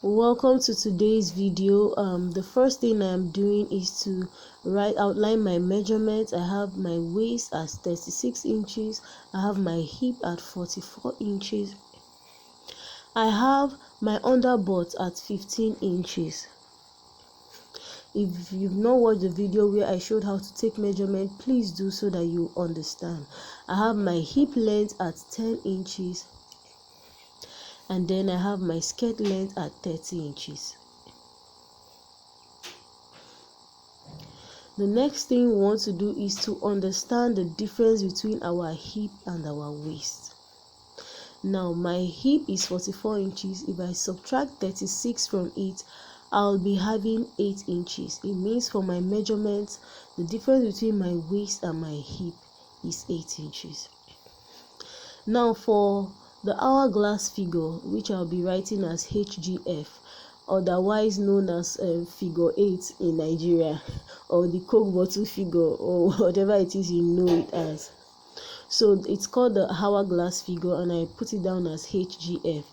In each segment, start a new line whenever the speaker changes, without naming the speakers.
Welcome to today's video. The first thing I'm doing is to outline my measurements. I have my waist as 36 inches. I have my hip at 44 inches. I have my underbutt at 15 inches. If you've not watched the video where I showed how to take measurement, please do so that you understand. I have my hip length at 10 inches. And then I have my skirt length at 30 inches. The next thing we want to do is to understand the difference between our hip and our waist. Now my hip is 44 inches. If I subtract 36 from it, I'll be having 8 inches. It means for my measurements, the difference between my waist and my hip is 8 inches. Now for the hourglass figure, which I'll be writing as HGF, otherwise known as figure 8 in Nigeria, or the Coke bottle figure, or whatever it is you know it as. So it's called the hourglass figure, and I put it down as HGF.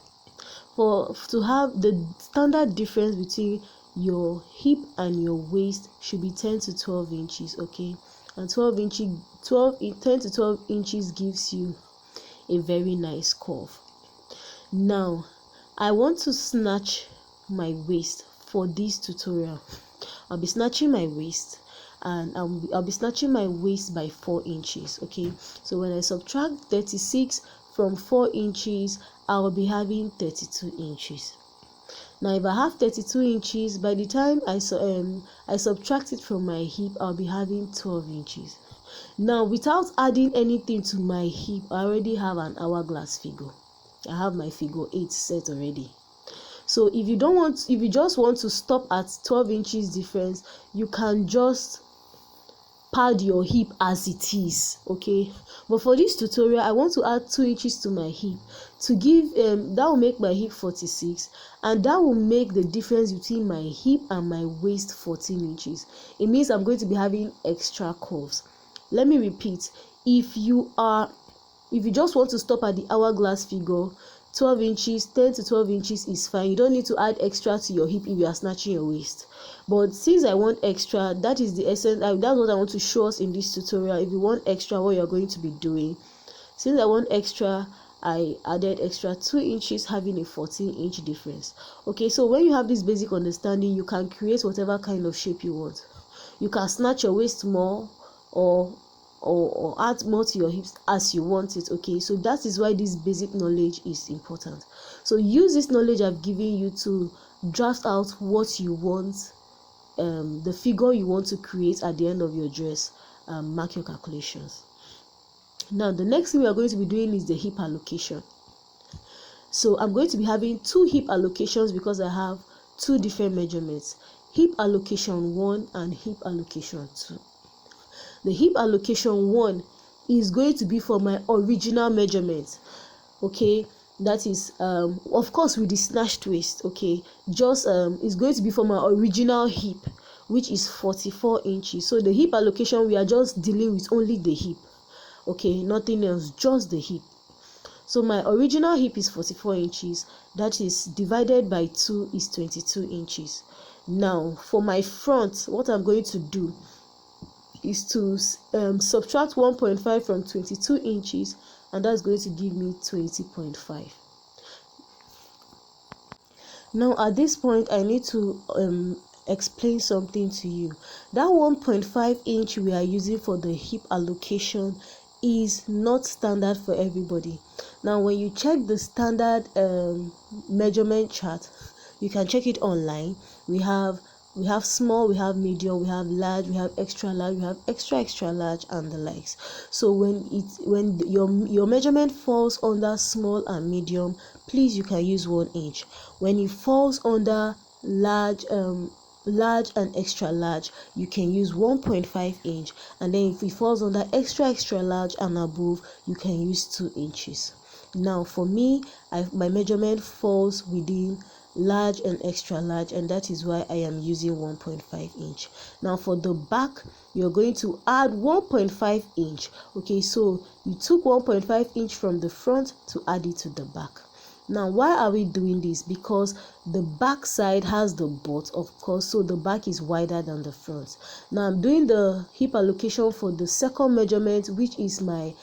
To have the standard difference between your hip and your waist should be 10 to 12 inches, okay? And 10 to 12 inches gives you a very nice curve. Now I want to snatch my waist for this tutorial. I'll be snatching my waist, and I'll be snatching my waist by 4 inches, okay? So when I subtract 36 from 4 inches, I'll be having 32 inches. Now if I have 32 inches, by the time I subtract it from my hip, I'll be having 12 inches. Now without adding anything to my hip, I already have an hourglass figure. I have my figure 8 set already. So if you just want to stop at 12 inches difference, you can just pad your hip as it is, okay? But for this tutorial, I want to add 2 inches to my hip to give that will make my hip 46, and that will make the difference between my hip and my waist 14 inches. It means I'm going to be having extra curves. Let me repeat. If you just want to stop at the hourglass figure, 12 inches, 10 to 12 inches is fine. You don't need to add extra to your hip if you are snatching your waist. But since I want extra, that is the essence. That's what I want to show us in this tutorial. If you want extra, what you're going to be doing. Since I want extra, I added extra 2 inches, having a 14-inch difference. Okay, so when you have this basic understanding, you can create whatever kind of shape you want. You can snatch your waist more, or add more to your hips as you want it, okay? So that is why this basic knowledge is important. So use this knowledge I've given you to draft out what you want, the figure you want to create at the end of your dress. Mark your calculations. Now the next thing we are going to be doing is the hip allocation. So I'm going to be having 2 hip allocations because I have 2 different measurements: hip allocation 1 and hip allocation 2. The hip allocation 1 is going to be for my original measurement, okay? That is of course with the snatched waist, okay? Just it's going to be for my original hip, which is 44 inches. So the hip allocation, we are just dealing with only the hip, okay? Nothing else, just the hip. So my original hip is 44 inches. That is divided by 2 is 22 inches. Now for my front, what I'm going to do is to subtract 1.5 from 22 inches, and that's going to give me 20.5. Now at this point, I need to explain something to you. That 1.5 inch we are using for the hip allocation is not standard for everybody. Now when you check the standard measurement chart, you can check it online. We have small, we have medium, we have large, we have extra large, we have extra large, and the likes. So when your measurement falls under small and medium, please, you can use 1 inch. When it falls under large and extra large, you can use 1.5 inch, and then if it falls under extra large and above, you can use 2 inches. Now for me, my measurement falls within large and extra large, and that is why I am using 1.5 inch. Now for the back, you're going to add 1.5 inch, okay? So you took 1.5 inch from the front to add it to the back. Now, why are we doing this? Because the back side has the butt, of course, so the back is wider than the front. Now I'm doing the hip allocation for the second measurement, which is my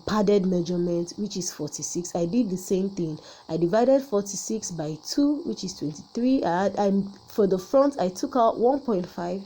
padded measurement, which is 46. I did the same thing. I divided 46 by 2, which is 23. For the front, I took out 1.5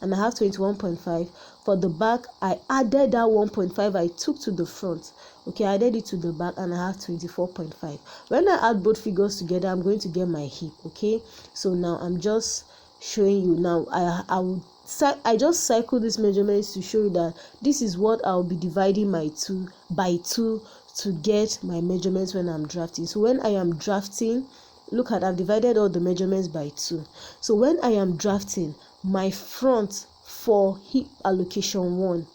and I have 21.5. For the back, I added that 1.5 I took to the front. Okay, I added it to the back and I have 24.5. When I add both figures together, I'm going to get my hip. Okay, so now I'm just showing you. Now I just cycle these measurements to show you that this is what I'll be dividing my 2 by 2 to get my measurements when I'm drafting. So when I am drafting, look at, I've divided all the measurements by 2. So when I am drafting, my front for hip allocation 1,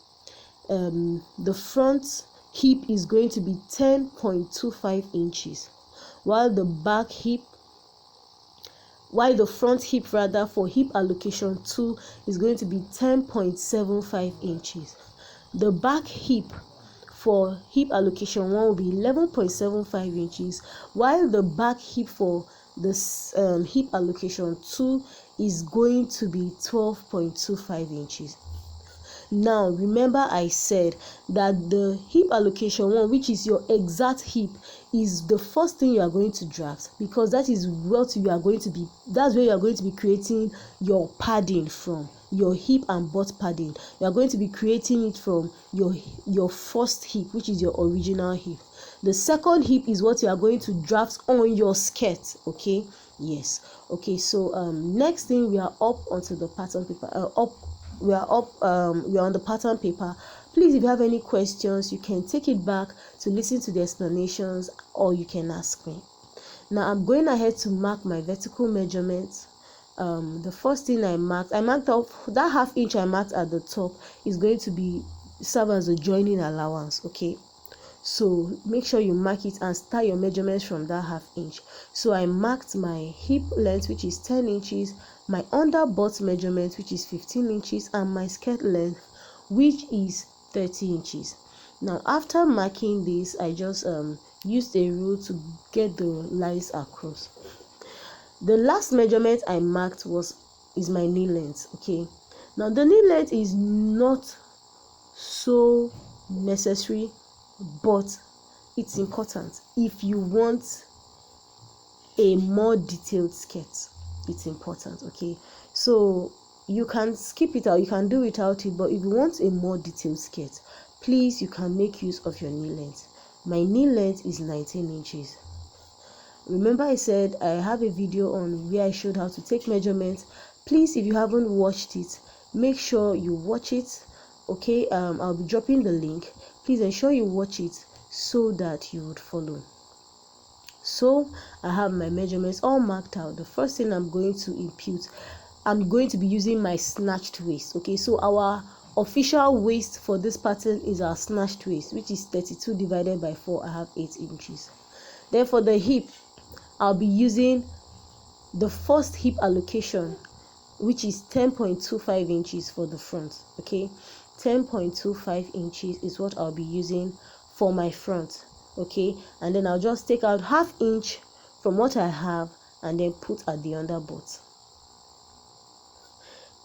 the front hip is going to be 10.25 inches, while the front hip rather for hip allocation 2 is going to be 10.75 inches. The back hip for hip allocation 1 will be 11.75 inches, while the back hip for this hip allocation 2 is going to be 12.25 inches. Now remember, I said that the hip allocation 1, which is your exact hip, is the first thing you are going to draft, because that is what you are going to be, that's where you are going to be creating your padding from, your hip and butt padding. You are going to be creating it from your first hip, which is your original hip. The second hip is what you are going to draft on your skirt. Okay, yes. Okay, so next thing, we are up onto the pattern paper. We are on the pattern paper. Please, if you have any questions, you can take it back to listen to the explanations, or you can ask me. Now I'm going ahead to mark my vertical measurements. The first thing I marked off that ½ inch I marked at the top is going to serve as a joining allowance. Okay, so make sure you mark it and start your measurements from that ½ inch. So I marked my hip length, which is 10 inches, my under butt measurement, which is 15 inches, and my skirt length, which is 30 inches. Now after marking this, I just used a rule to get the lines across. The last measurement I marked is my knee length. Okay, now the knee length is not so necessary, but it's important if you want a more detailed skirt. It's important. Okay, so you can skip it out, you can do without it, but if you want a more detailed skirt, please, you can make use of your knee length. My knee length is 19 inches. Remember, I said I have a video on where I showed how to take measurements. Please, if you haven't watched it, make sure you watch it. Okay, I'll be dropping the link. Please ensure you watch it so that you would follow. So I have my measurements all marked out. The first thing I'm going to impute, I'm going to be using my snatched waist. Okay, so our official waist for this pattern is our snatched waist, which is 32 divided by 4. I have 8 inches. Then for the hip, I'll be using the first hip allocation, which is 10.25 inches for the front. Okay, 10.25 inches is what I'll be using for my front. Okay, and then I'll just take out ½ inch from what I have and then put at the under butt.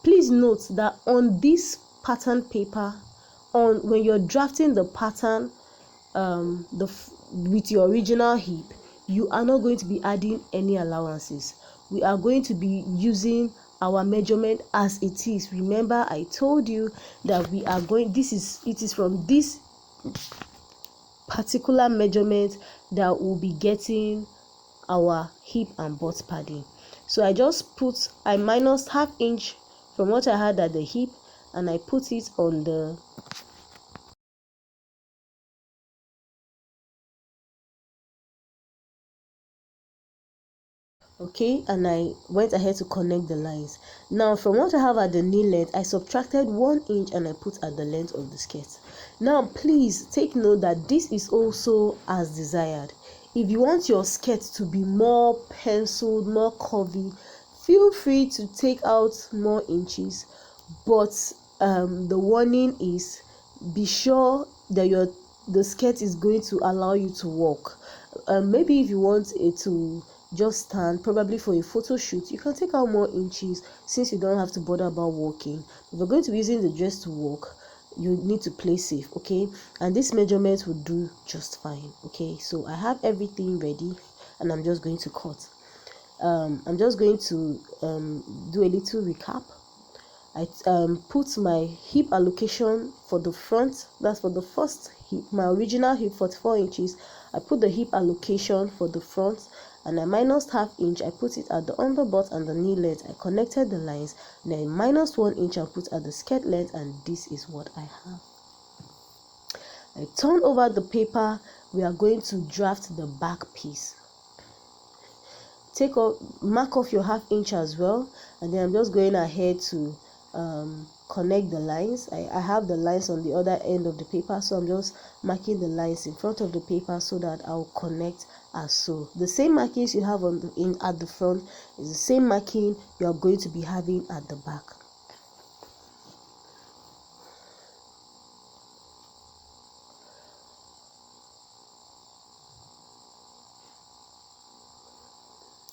Please note that on this pattern paper, when you're drafting the pattern with your original hip, you are not going to be adding any allowances. We are going to be using our measurement as it is. Remember, I told you that it is from this particular measurement that we'll be getting our hip and butt padding. So I minus ½ inch from what I had at the hip and I put it on the okay, and I went ahead to connect the lines. Now from what I have at the knee length, I subtracted 1 inch and I put at the length of the skirt. Now please take note that this is also as desired. If you want your skirt to be more penciled, more curvy, feel free to take out more inches, but the warning is, be sure that the skirt is going to allow you to walk. maybe if you want it to just stand, probably for a photo shoot, you can take out more inches since you don't have to bother about walking. If you're going to be using the dress to walk, you need to play safe, okay? And this measurement will do just fine, okay? So I have everything ready, and I'm just going to cut. I'm just going to do a little recap. I put my hip allocation for the front, that's for the first hip, my original hip 44 inches. I put the hip allocation for the front, and I minus half inch. I put it at the underbutt and the knee length. I connected the lines, then minus 1 inch I put at the skirt length, and this is what I have. I turn over the paper. We are going to draft the back piece. Mark off your half inch as well, and then I'm just going ahead to connect the lines. I have the lines on the other end of the paper, so I'm just marking the lines in front of the paper so that I'll connect as so. The same markings you have at the front is the same marking you are going to be having at the back.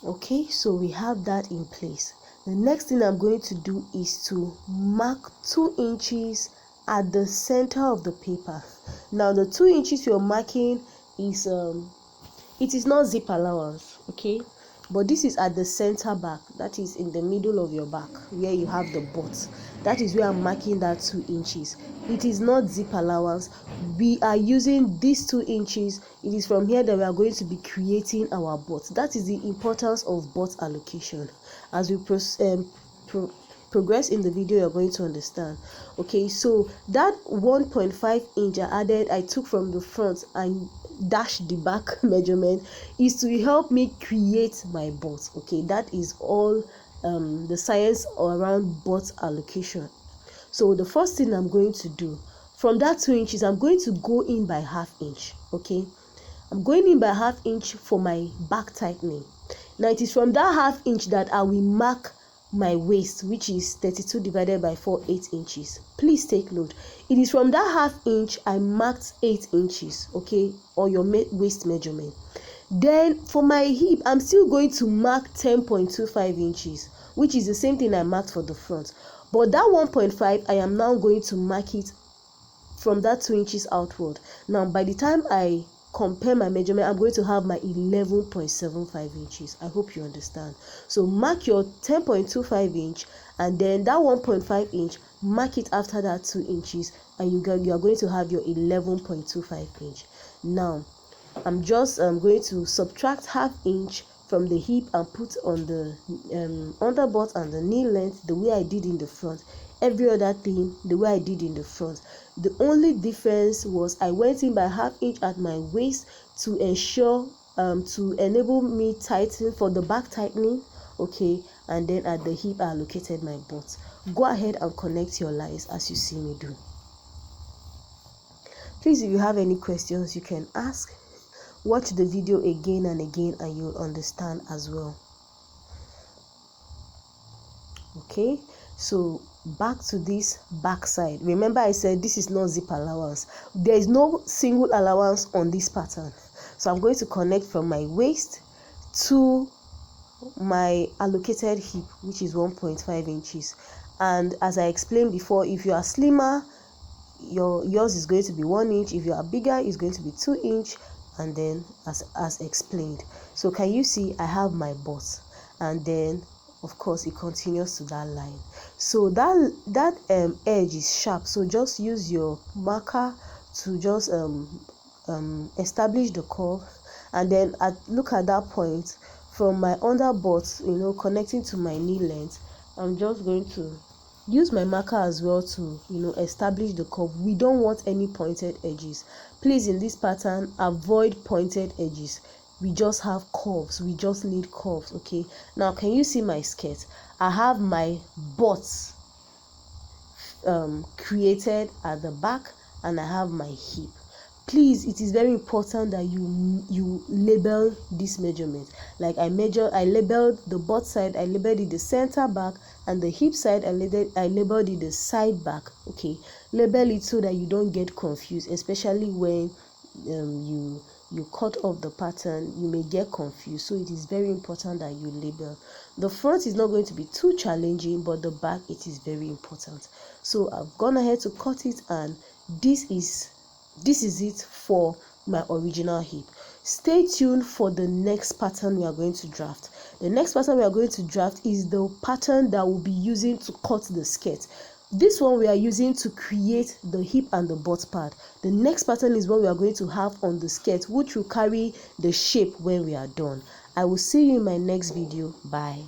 Okay, so we have that in place. The next thing I'm going to do is to mark 2 inches at the center of the paper. Now the 2 inches you're marking is it is not zip allowance, okay, but this is at the center back, that is in the middle of your back where you have the butt. That is where I'm marking that 2 inches. It is not zip allowance. We are using these 2 inches. It is from here that we are going to be creating our butt. That is the importance of butt allocation. As we progress in the video, you're going to understand. Okay, so that 1.5 inch I took from the front and dash the back measurement is to help me create my butt. Okay, that is all the science around butt allocation. So the first thing I'm going to do, from that 2 inches, I'm going to go in by half inch. Okay, I'm going in by half inch for my back tightening. Now it is from that half inch that I will mark my waist, which is 32 divided by 4, 8 inches. Please take note. It is from that half inch I marked 8 inches, okay, or your waist measurement. Then for my hip, I'm still going to mark 10.25 inches, which is the same thing I marked for the front. But that 1.5, I am now going to mark it from that 2 inches outward. Now by the time I compare my measurement, I'm going to have my 11.75 inches. I hope you understand. So mark your 10.25 inch, and then that 1.5 inch, mark it after that 2 inches, and you are going to have your 11.25 inch. Now I'm going to subtract half inch from the hip and put on the underbutt and the knee length the way I did in the front. Every other thing the way I did in the front. The only difference was I went in by half inch at my waist to ensure to enable me tighten for the back tightening, okay, and then at the hip I allocated my butt. Go ahead and connect your lines as you see me do. Please, if you have any questions, you can ask. Watch the video again and again and you'll understand as well. Okay, so back to this back side. Remember I said this is not zip allowance. There is no single allowance on this pattern. So I'm going to connect from my waist to my allocated hip, which is 1.5 inches. And as I explained before, if you are slimmer, yours is going to be 1 inch. If you are bigger, it's going to be 2 inch, and then as explained. So can you see I have my butt, and then of course it continues to that line. So that edge is sharp, so just use your marker to just establish the curve, and then look at that point from my underbutt, connecting to my knee length. I'm just going to use my marker as well to establish the curve. We don't want any pointed edges. Please, in this pattern, avoid pointed edges. We just have curves. We just need curves. Okay, now can you see my skirt? I have my butt created at the back, and I have my hip. Please, it is very important that you label this measurement. Like I labeled the butt side, I labeled it the center back, and the hip side I labeled it the side back. Okay, label it so that you don't get confused, especially when you cut off the pattern, you may get confused. So it is very important that you label. The front is not going to be too challenging, but the back, it is very important. So I've gone ahead to cut it, and this is it for my original hip. Stay tuned for the next pattern we are going to draft. The next pattern we are going to draft is the pattern that we'll be using to cut the skirt. This one we are using to create the hip and the butt part. The next pattern is what we are going to have on the skirt, which will carry the shape when we are done. I will see you in my next video. Bye.